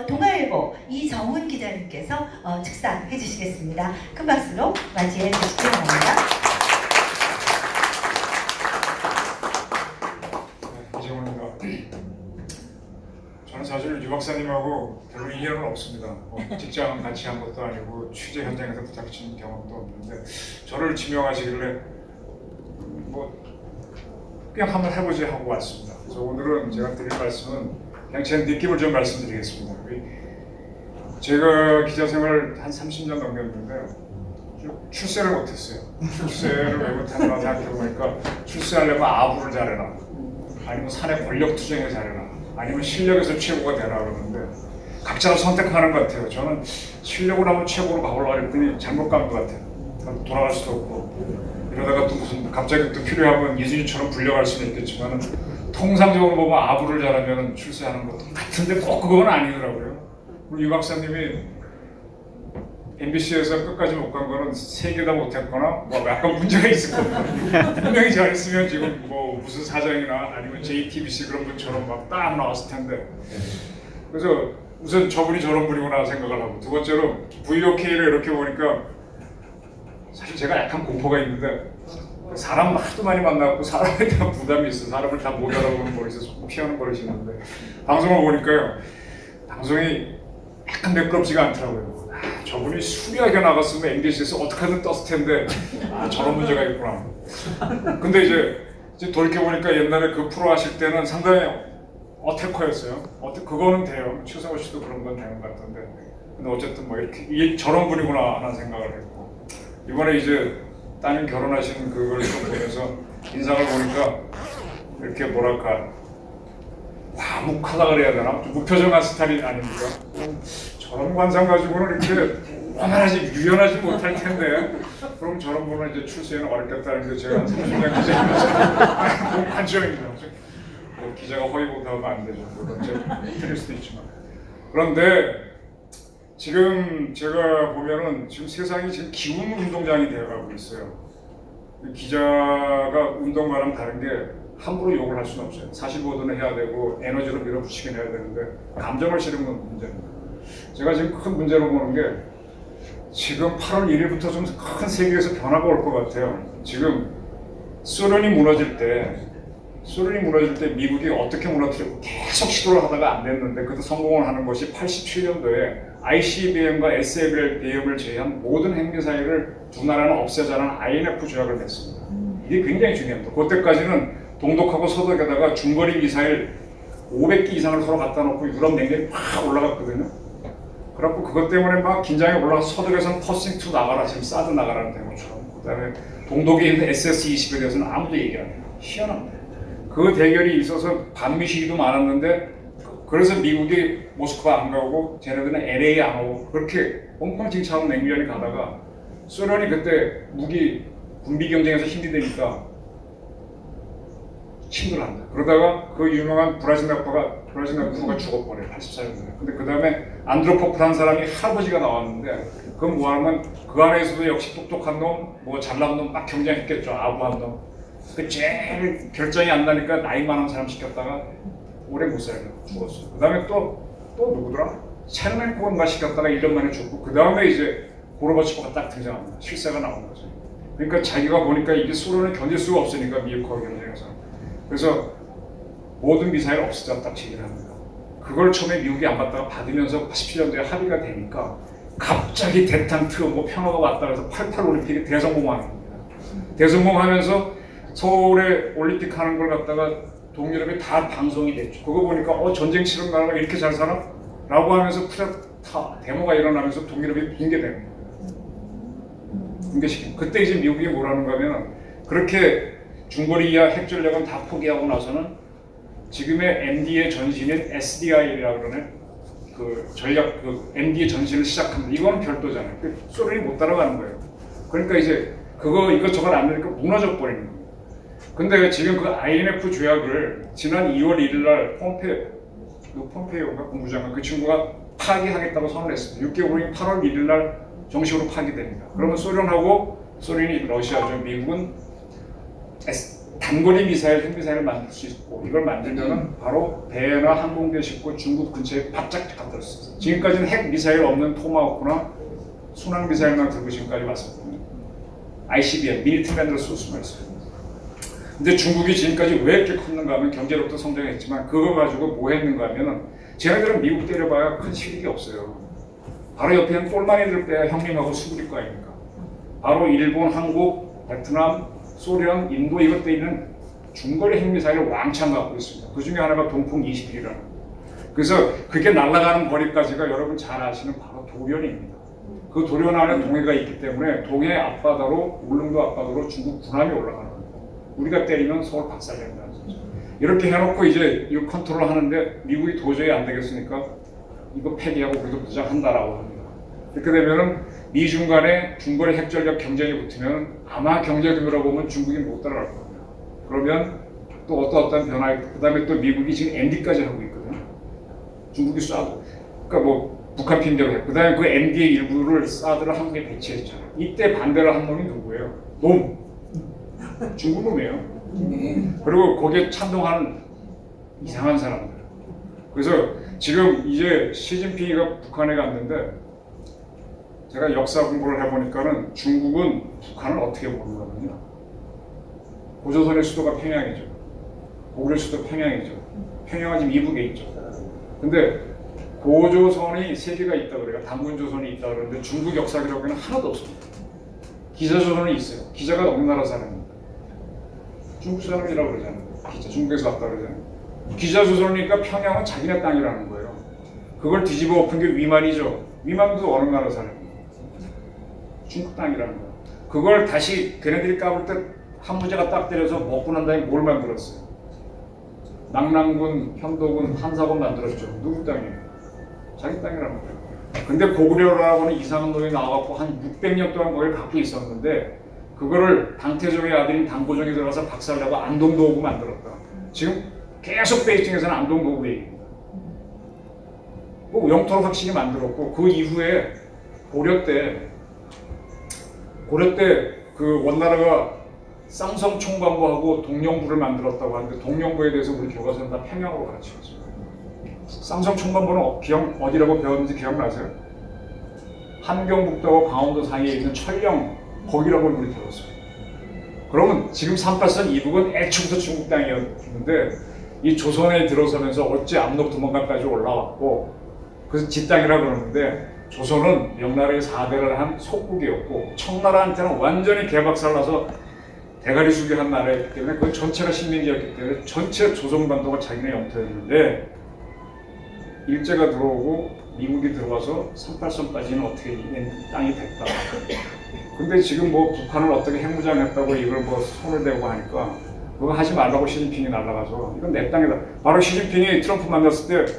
동아일보 이정훈 기자님께서 축사해 주시겠습니다. 큰 박수로 맞이해 주시기 바랍니다. 이정훈입니다. 저는 사실 유 박사님하고 별로 인연은 없습니다. 직장은 같이 한 것도 아니고 취재 현장에서 부닥친 경험도 없는데 저를 지명하시길래 그냥 한번 해보지 하고 왔습니다. 그래서 오늘은 제가 드릴 말씀은 그냥 제 느낌을 좀 말씀드리겠습니다. 제가 기자 생활 한 30년 넘겼는데 출세를 못했어요. 출세를 왜 못했나 생각해보니까 출세하려면 아부를 잘해라, 아니면 사내 권력 투쟁을 잘해라, 아니면 실력에서 최고가 되라 그러는데 각자가 선택하는 것 같아요. 저는 실력으로 하면 최고로 가보려고 했더니 잘못 간 것 같아요. 돌아갈 수도 없고 이러다가 또 무슨 갑자기 또 필요하면 이준희처럼 불려갈 수는 있겠지만 통상적으로 보면 아부를 잘하면 출세하는 것 같은데 꼭 그건 아니더라고요. 우리 유 박사님이 MBC에서 끝까지 못 간 거는 3개 다 못했거나 약간 문제가 있을 겁니다. 분명히 잘했으면 지금 무슨 사장이나 아니면 JTBC 그런 분처럼 막 딱 나왔을 텐데. 그래서 우선 저분이 저런 분이구나 생각을 하고, 두 번째로 VOK를 이렇게 보니까 사실 제가 약간 공포가 있는데 사람 하도 많이 만나고 사람에 대한 부담이 있어. 사람을 다 못 알아보는 버릇이 있어서 피하는 버릇이 있는데 방송을 보니까요, 방송이 약간 매끄럽지가 않더라고요. 저분이 수리하게 나갔으면 MBC에서 어떻게든 떴을 텐데 저런 문제가 있구나. 근데 이제 돌이켜보니까 옛날에 그 프로 하실 때는 상당히 어태커였어요. 그거는 돼요. 최성호 씨도 그런 건 되는 것 같던데. 근데 어쨌든 이게 저런 분이구나 하는 생각을 했고, 이번에 이제 따님 결혼하신 그걸 좀 보면서 인상을 보니까 이렇게 뭐랄까 과묵하다 그래야 되나? 좀 무표정한 스타일이 아닙니까? 저런 관상 가지고는 이렇게 원활하지 유연하지 못할 텐데, 그럼 저런 분은 이제 출세에는 어렵겠다는 게 제가 한 30년 기자입니다. 관점입니다. 기자가 허위보도하면 안 되죠. 물론 제가 틀릴 수도 있지만. 그런데 지금 제가 보면은 지금 세상이 지금 기운 운동장이 되어가고 있어요. 기자가 운동과는 다른 게 함부로 욕을 할 수는 없어요. 사실 보도는 해야 되고 에너지로 밀어붙이긴 해야 되는데 감정을 실은 건 문제입니다. 제가 지금 큰 문제로 보는 게 지금 8월 1일부터 좀 큰 세계에서 변화가 올 것 같아요. 지금 소련이 무너질 때 미국이 어떻게 무너뜨리고 계속 시도를 하다가 안 됐는데 그때 성공을 하는 것이 87년도에 ICBM과 SLBM을 제외한 모든 핵미사일을 두 나라는 없애자는 INF 조약을 맺습니다. 이게 굉장히 중요합니다. 그때까지는 동독하고 서독에다가 중거리 미사일 500기 이상을 서로 갖다 놓고 유럽 냉전이 확 올라갔거든요. 그래갖고 그것 때문에 막 긴장이 올라가서 서독에서는 퍼싱2 나가라, 지금 사드 나가라는 대목처럼, 그 다음에 동독에 있는 SS-20에 대해서는 아무도 얘기 안 해요. 희한합니다. 그 대결이 있어서 반미 시기도 많았는데 그래서 미국이 모스크바 안 가고 쟤네들은 LA 안 오고 그렇게 엉망진창으로 냉전이 가다가 소련이 그때 무기 군비 경쟁에서 힘이 되니까 힘들어한다. 그러다가 그 유명한 브라즈네프가 죽어버려요. 84년도에. 근데 그 다음에 안드로포프라는 사람이 할아버지가 나왔는데 그건 뭐하면 그 안에서도 역시 똑똑한 놈, 잘난 놈 막 경쟁했겠죠. 아부한 놈. 그 제일 결정이 안 나니까 나이 많은 사람 시켰다가 오래 못 살려 죽었어. 그 다음에 또 누구더라? 체르멘코인가 시켰다가 1년 만에 죽고, 그 다음에 이제 고르바초프가 딱 등장합니다. 실세가 나온 거죠. 그러니까 자기가 보니까 이게 소련을 견딜 수가 없으니까 미국하고 경쟁해서. 그래서 모든 미사일 없애자 딱 제기를 합니다. 그걸 처음에 미국이 안 받다가 받으면서 87년도에 합의가 되니까 갑자기 대탄트 평화가 왔다 그래서 88 올림픽이 대성공하는 겁니다. 대성공하면서 서울에 올림픽 하는 걸 갖다가 동유럽이 다 방송이 됐죠. 그거 보니까 전쟁 치른 나라가 이렇게 잘 살아? 라고 하면서 데모가 일어나면서 동유럽이 붕괴됩니다. 붕괴시킵니다. 그때 이제 미국이 뭐라는가 하면 그렇게 중거리 이하 핵전력은 다 포기하고 나서는 지금의 MD의 전신인 SDI라고 그러네. 그 전략, MD의 전신을 시작합니다. 이건 별도잖아요. 소련이 못 따라가는 거예요. 그러니까 이제 그거 이것저것 안 되니까 무너져 버리는 겁니다. 근데 지금 그 INF 조약을 지난 2월 1일 날 폼페이오가 국무장관 그 친구가 파기하겠다고 선언을 했습니다. 6개월 후인 8월 1일 날 정식으로 파기됩니다. 그러면 소련이 러시아죠. 미국은 단거리 미사일, 핵미사일을 만들 수 있고 이걸 만들면은 바로 배나 항공기에 싣고 중국 근처에 바짝 갖다 수 있어요. 지금까지는 핵미사일 없는 토마호크나 순항미사일만 들고 지금까지 왔었거든요. ICBM, 밀리트맨으로 쏠 수만 있어요. 근데 중국이 지금까지 왜 이렇게 컸는가 하면 경제력도 성장했지만 그거 가지고 뭐 했는가 하면은 쟤네들은 미국 때려봐야 큰 실익이 없어요. 바로 옆에 있는 똘마니들 빼야 형님하고 수그릴 거 아닙니까? 바로 일본, 한국, 베트남, 소련, 인도 이것 때 있는 중거리 핵미사일을 왕창 갖고 있습니다. 그 중에 하나가 동풍 21이라는. 그래서 그게 날아가는 거리까지가 여러분 잘 아시는 바로 도련입니다. 그 도련 안에 동해가 있기 때문에 동해 앞바다로 울릉도 앞바다로 중국 군함이 올라가는 거예요. 우리가 때리면 서울 박살낸다는 거죠. 이렇게 해놓고 이제 이거 컨트롤 하는데 미국이 도저히 안 되겠으니까 이거 폐기하고 우리도 무장한다라고 합니다. 이렇게 되면은 미중 간에 중거리 핵전력 경쟁이 붙으면 아마 경제 규모로 보면 중국이 못 따라갈 겁니다. 그러면 또 어떠한 변화, 그 다음에 또 미국이 지금 MD까지 하고 있거든요. 중국이 쏴도. 그러니까 뭐 북한 핀대로 해. 그 다음에 그 MD의 일부를 사드를 한국에 배치했잖아요. 이때 반대를 한 놈이 누구예요? 놈. 중국 놈이에요. 그리고 거기에 찬동하는 이상한 사람들. 그래서 지금 이제 시진핑이가 북한에 갔는데 제가 역사 공부를 해보니까는 중국은 북한을 어떻게 보는 거거든요. 고조선의 수도가 평양이죠. 고구려 수도 평양이죠. 평양은 지금 이북에 있죠. 근데 고조선이 세 개가 있다 그래요. 단군조선이 있다 그러는데 중국 역사 기록에는 하나도 없습니다. 기자조선은 있어요. 기자가 어느 나라 사람입니까? 중국 사람이라고 그러잖아요. 기자, 중국에서 왔다 그러잖아요. 기자조선이니까 평양은 자기네 땅이라는 거예요. 그걸 뒤집어 엎은 게 위만이죠. 위만도 어느 나라 사람입니까? 중국 땅이라는 거예요. 그걸 다시 걔네들이 까볼 때 한 무제가 딱 때려서 먹고 난 다음에 뭘 만들었어요? 낙랑군, 현도군, 한사군 만들었죠. 누구 땅이에요? 자기 땅이라는 거예요. 근데 고구려라고는 이상한 놈이 나와갖고 한 600년 동안 거기를 갖고 있었는데 그거를 당태종의 아들인 당고종이 들어가서 박살내고 안동도구 만들었다. 지금 계속 베이징에서는 안동도구 얘기입니다. 뭐 영토를 확실히 만들었고 그 이후에 고려 때 그 원나라가 쌍성 총관부하고 동령부를 만들었다고 하는데 동령부에 대해서 우리 교과서는 다 평양으로 가르치죠. 쌍성 총관부는 어디라고 배웠는지 기억나세요? 한경북도와 강원도 사이에 있는 철령 거기라고 우리 배웠어요. 그러면 지금 38선 이북은 애초부터 중국 땅이었는데 이 조선에 들어서면서 어찌 압록 두만강까지 올라왔고 그래서 지 땅이라 그러는데 조선은 명나라의 4대를 한 속국이었고 청나라한테는 완전히 개박살나서 대가리 숙이한 나라였기 때문에 그 전체가 식민지였기 때문에 전체 조선반도가 자기네 영토였는데 일제가 들어오고 미국이 들어와서 38선까지는 어떻게 땅이 됐다. 근데 지금 뭐 북한을 어떻게 핵무장했다고 이걸 뭐 손을 대고 하니까 그거 하지 말라고 시진핑이 날아가서 이건 내 땅이다. 바로 시진핑이 트럼프 만났을 때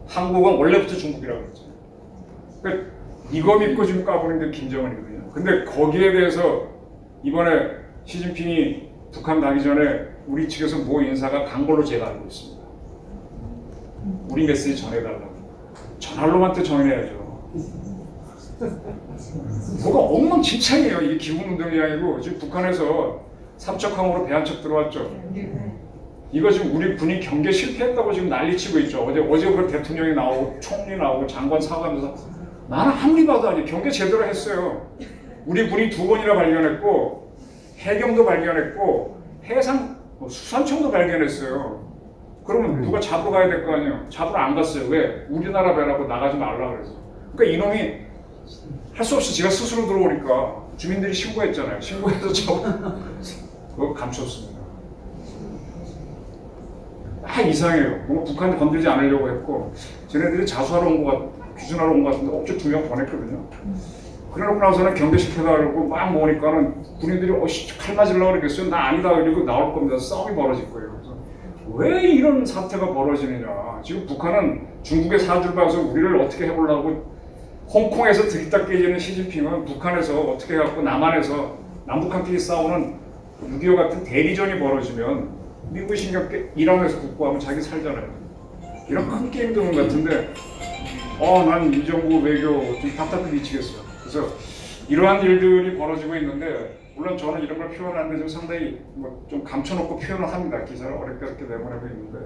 한국은 원래부터 중국이라고 그랬잖아요. 그러니까 이거 믿고 지금 까부는 게 김정은이거든요. 근데 거기에 대해서 이번에 시진핑이 북한 가기 전에 우리 측에서 모 인사가 간 걸로 제가 알고 있습니다. 우리 메시지 전해달라고. 전할 놈한테 전해야죠. 뭐가 엉망진창이에요. 이게 기후운동이 아니고 지금 북한에서 삼척항으로 배 한 척 들어왔죠. 이거 지금 우리 군이 경계 실패했다고 지금 난리치고 있죠. 어제 그 대통령이 나오고 총리 나오고 장관 사과하면서 나는 아무리 봐도 아니 경계 제대로 했어요. 우리 군이 2번이나 발견했고 해경도 발견했고 해상 수산청도 발견했어요. 그러면 누가 잡으러 가야 될 거 아니에요. 잡으러 안 갔어요. 왜? 우리나라 배라고 나가지 말라 그래서. 그러니까 이놈이 할 수 없이 지가 스스로 들어오니까 주민들이 신고했잖아요. 신고해서 그거 감췄습니다. 이상해요. 뭔가 북한을 건들지 않으려고 했고 쟤네들이 자수하러 온 것 규준하러 온 것 같은데 업체 2명 보냈거든요. 그러고 나서는 경계시켜달라고 막 모으니까는 군인들이 칼 맞으려고 그러겠어요. 나 아니다 그리고 나올 겁니다. 싸움이 벌어질 거예요. 그래서 왜 이런 사태가 벌어지느냐. 지금 북한은 중국의 사주를 봐서 우리를 어떻게 해보려고 홍콩에서 들이닥 깨지는 시진핑은 북한에서 어떻게 해갖고 남한에서 남북한끼리 싸우는 6.25 같은 대리전이 벌어지면 미국이 신경 이란에서 국부하면 자기 살잖아요. 이런 큰 게임 드는 것 같은데 난 이 정부 외교 좀 답답해 미치겠어요. 그래서 이러한 일들이 벌어지고 있는데 물론 저는 이런 걸 표현하는데 좀 상당히 좀 감춰놓고 표현을 합니다. 기사를 어렵게 내보내고 있는데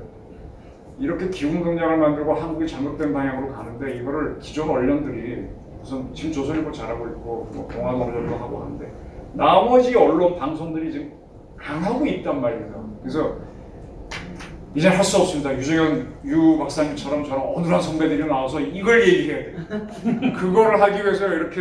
이렇게 기후동력을 만들고 한국이 잘못된 방향으로 가는데 이거를 기존 언론들이 우선 지금 조선일보 잘하고 있고 뭐 동아노조도 하고 하는데 나머지 언론 방송들이 지금 안 하고 있단 말입니다. 그래서 이제 할 수 없습니다. 유정현 유 박사님처럼 저런 어눌한 선배들이 나와서 이걸 얘기해야 돼. 그거를 하기 위해서 이렇게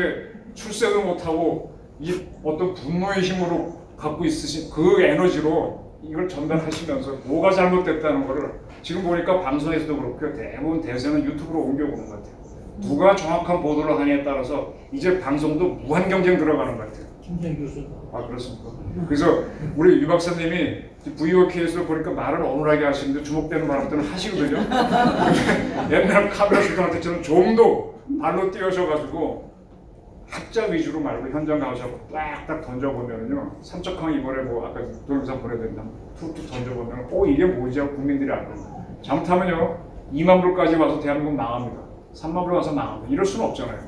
출세도 못하고 이 어떤 분노의 힘으로 갖고 있으신 그 에너지로 이걸 전달하시면서 뭐가 잘못됐다는 거를 지금 보니까 방송에서도 그렇고 대부분 대세는 유튜브로 옮겨오는 것 같아요. 누가 정확한 보도를 하냐에 따라서 이제 방송도 무한 경쟁 들어가는 것 같아요. 김장 교수. 아 그렇습니까? 그래서 우리 유 박사님이 VOK에서 보니까 말을 어눌하게 하시는데 주목되는 말들은 하시거든요. 옛날 카메라 슈터한테 저는 좀 더 발로 뛰어셔가지고 학자 위주로 말고 현장 가셔서 딱딱 던져보면은요 삼척항 이번에 뭐 아까 돌림산 보내드린다 툭툭 던져보면 이게 뭐지 하고 국민들이 알 겁니다. 잘못하면요 2만 불까지 와서 대한민국 망합니다. 3만 불 와서 망합니다. 이럴 수는 없잖아요.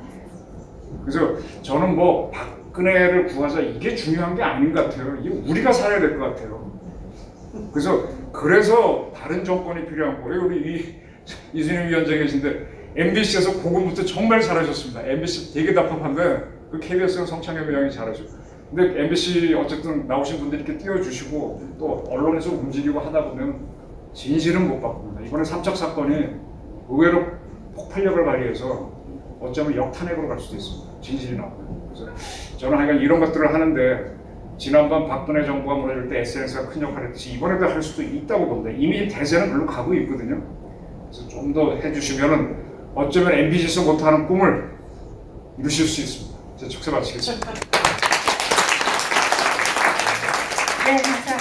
그래서 저는 뭐 박근혜를 구하자 이게 중요한 게 아닌 것 같아요. 이게 우리가 살아야 될 것 같아요. 그래서 다른 정권이 필요한 거예요. 우리 이순임 위원장 계신데 MBC에서 고군부터 정말 잘하셨습니다. MBC 되게 답답한데 그 KBS가 성창엽 위원이 잘하죠. 근데 MBC 어쨌든 나오신 분들이 이렇게 띄워주시고 또 언론에서 움직이고 하다 보면 진실은 못 바꿉니다. 이번에 삼척 사건이 의외로 폭발력을 발휘해서 어쩌면 역탄핵으로 갈 수도 있습니다. 진실이 나오면. 그래서 저는 하여간 이런 것들을 하는데 지난번 박근혜 정부가 무너질 때 SNS가 큰 역할을 했듯이 이번에도 할 수도 있다고 봅니다. 이미 대세는 별로 가고 있거든요. 그래서 좀 더 해주시면은 어쩌면 MBC에서 못하는 꿈을 이루실 수 있습니다. 제 축사 마치겠습니다. 네, 감사합니다.